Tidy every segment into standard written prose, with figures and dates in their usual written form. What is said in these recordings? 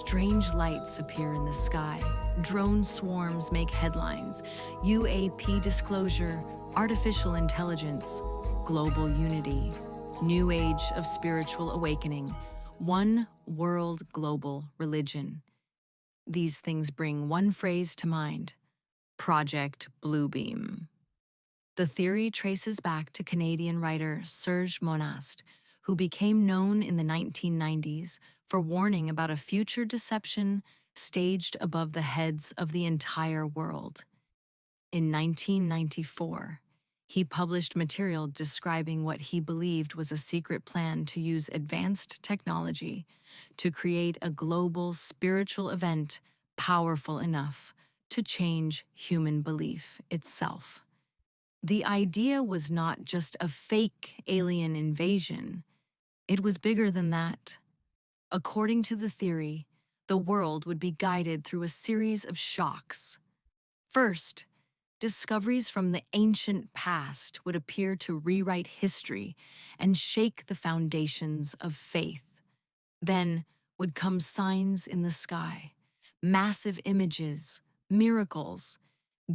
Strange lights appear in the sky. Drone swarms make headlines. UAP disclosure, artificial intelligence, global unity, new age of spiritual awakening, one world global religion. These things bring one phrase to mind: Project Bluebeam. The theory traces back to Canadian writer Serge Monast, who became known in the 1990s for warning about a future deception staged above the heads of the entire world. In 1994, he published material describing what he believed was a secret plan to use advanced technology to create a global spiritual event powerful enough to change human belief itself. The idea was not just a fake alien invasion, it was bigger than that. According to the theory, the world would be guided through a series of shocks. First, discoveries from the ancient past would appear to rewrite history and shake the foundations of faith. Then would come signs in the sky, massive images, miracles,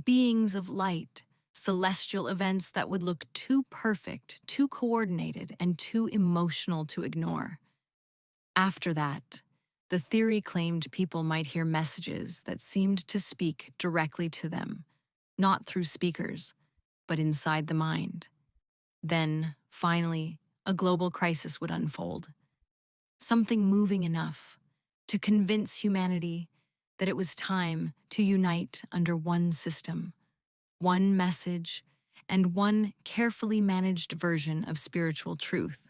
beings of light, celestial events that would look too perfect, too coordinated, and too emotional to ignore. After that, the theory claimed people might hear messages that seemed to speak directly to them, not through speakers, but inside the mind. Then, finally, a global crisis would unfold. Something moving enough to convince humanity that it was time to unite under one system, one message, and one carefully managed version of spiritual truth.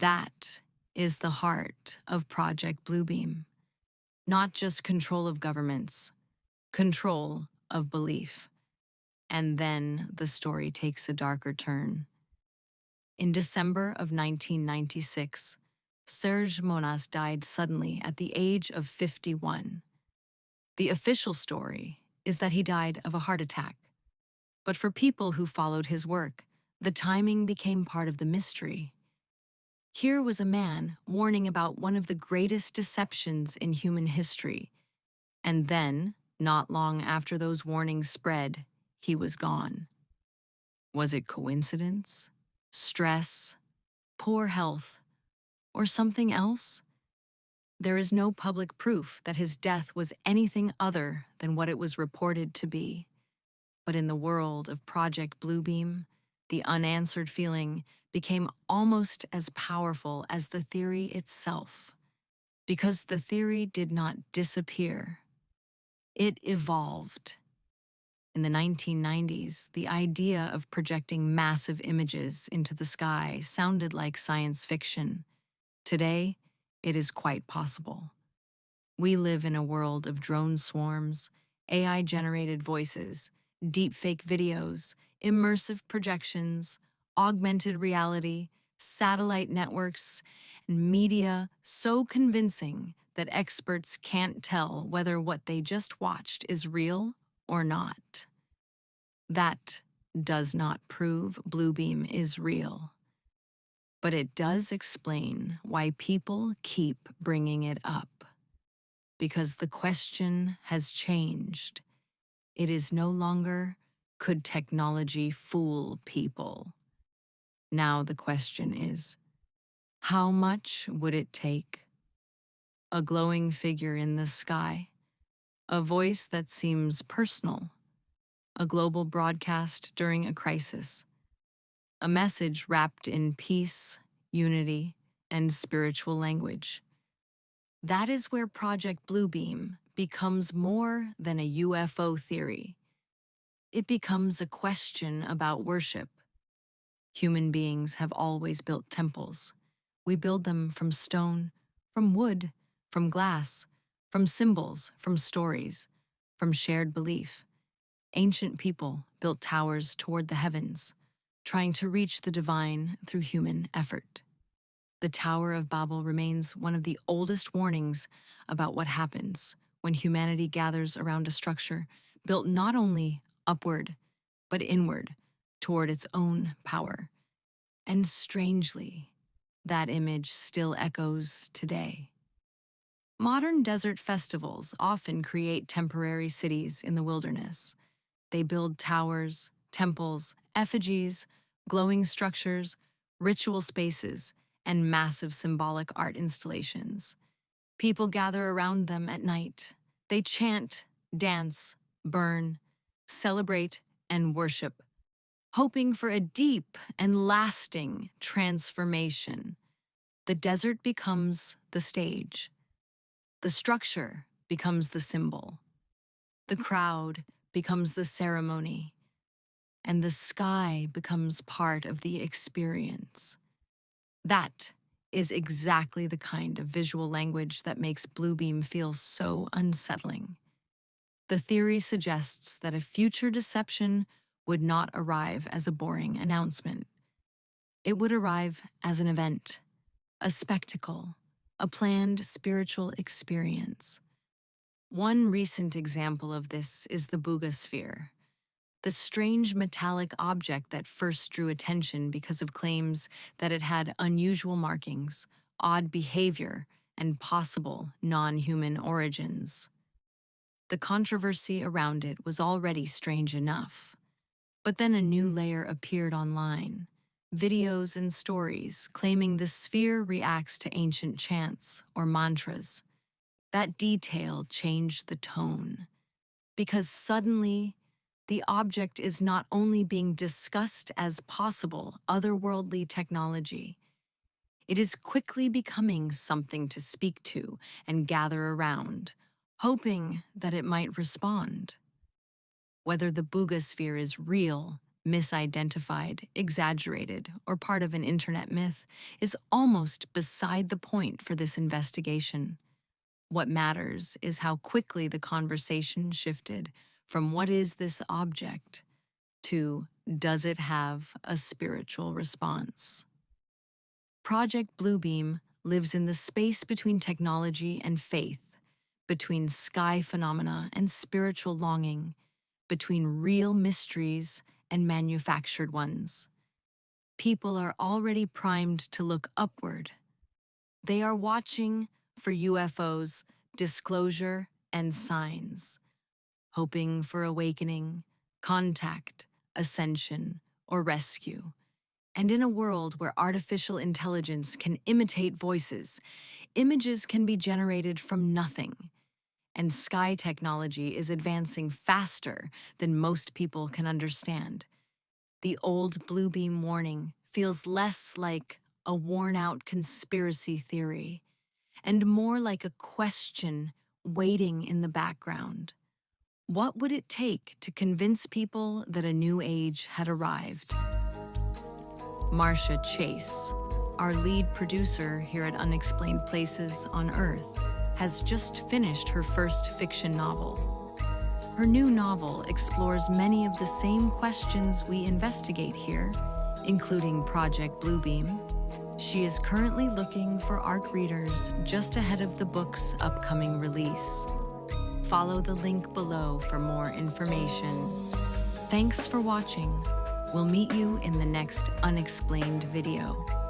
That is the heart of Project Bluebeam. Not just control of governments, control of belief. And then the story takes a darker turn. In December of 1996, Serge Monast died suddenly at the age of 51. The official story is that he died of a heart attack. But for people who followed his work, the timing became part of the mystery. Here was a man warning about one of the greatest deceptions in human history. And then, not long after those warnings spread, he was gone. Was it coincidence, stress, poor health, or something else? There is no public proof that his death was anything other than what it was reported to be. But in the world of Project Bluebeam, the unanswered feeling became almost as powerful as the theory itself. Because the theory did not disappear. It evolved. In the 1990s, the idea of projecting massive images into the sky sounded like science fiction. Today, it is quite possible. We live in a world of drone swarms, AI-generated voices, deepfake videos, immersive projections, augmented reality, satellite networks, and media so convincing that experts can't tell whether what they just watched is real or not. That does not prove Bluebeam is real. But it does explain why people keep bringing it up. Because the question has changed. It is no longer, could technology fool people? Now the question is, how much would it take? A glowing figure in the sky, a voice that seems personal, a global broadcast during a crisis, a message wrapped in peace, unity, and spiritual language. That is where Project Bluebeam becomes more than a UFO theory. It becomes a question about worship. Human beings have always built temples. We build them from stone, from wood, from glass, from symbols, from stories, from shared belief. Ancient people built towers toward the heavens, trying to reach the divine through human effort. The Tower of Babel remains one of the oldest warnings about what happens when humanity gathers around a structure built not only upward, but inward toward its own power. And strangely, that image still echoes today. Modern desert festivals often create temporary cities in the wilderness. They build towers, temples, effigies, glowing structures, ritual spaces, and massive symbolic art installations. People gather around them at night. They chant, dance, burn, celebrate, and worship, hoping for a deep and lasting transformation. The desert becomes the stage. The structure becomes the symbol. The crowd becomes the ceremony. And the sky becomes part of the experience. That is exactly the kind of visual language that makes Bluebeam feel so unsettling. The theory suggests that a future deception would not arrive as a boring announcement. It would arrive as an event, a spectacle, a planned spiritual experience. One recent example of this is the Buga Sphere, the strange metallic object that first drew attention because of claims that it had unusual markings, odd behavior, and possible non-human origins. The controversy around it was already strange enough. But then a new layer appeared online, videos and stories claiming the sphere reacts to ancient chants or mantras. That detail changed the tone, because suddenly, the object is not only being discussed as possible otherworldly technology, it is quickly becoming something to speak to and gather around, hoping that it might respond. Whether the Buga Sphere is real, misidentified, exaggerated, or part of an internet myth is almost beside the point for this investigation. What matters is how quickly the conversation shifted from what is this object to does it have a spiritual response? Project Bluebeam lives in the space between technology and faith, between sky phenomena and spiritual longing, between real mysteries and manufactured ones. People are already primed to look upward. They are watching for UFOs, disclosure, and signs, hoping for awakening, contact, ascension, or rescue. And in a world where artificial intelligence can imitate voices, images can be generated from nothing, and sky technology is advancing faster than most people can understand, the old Bluebeam warning feels less like a worn-out conspiracy theory and more like a question waiting in the background. What would it take to convince people that a new age had arrived? Marcia Chase, our lead producer here at Unexplained Places on Earth, has just finished her first fiction novel. Her new novel explores many of the same questions we investigate here, including Project Bluebeam. She is currently looking for ARC readers just ahead of the book's upcoming release. Follow the link below for more information. Thanks for watching. We'll meet you in the next Unexplained video.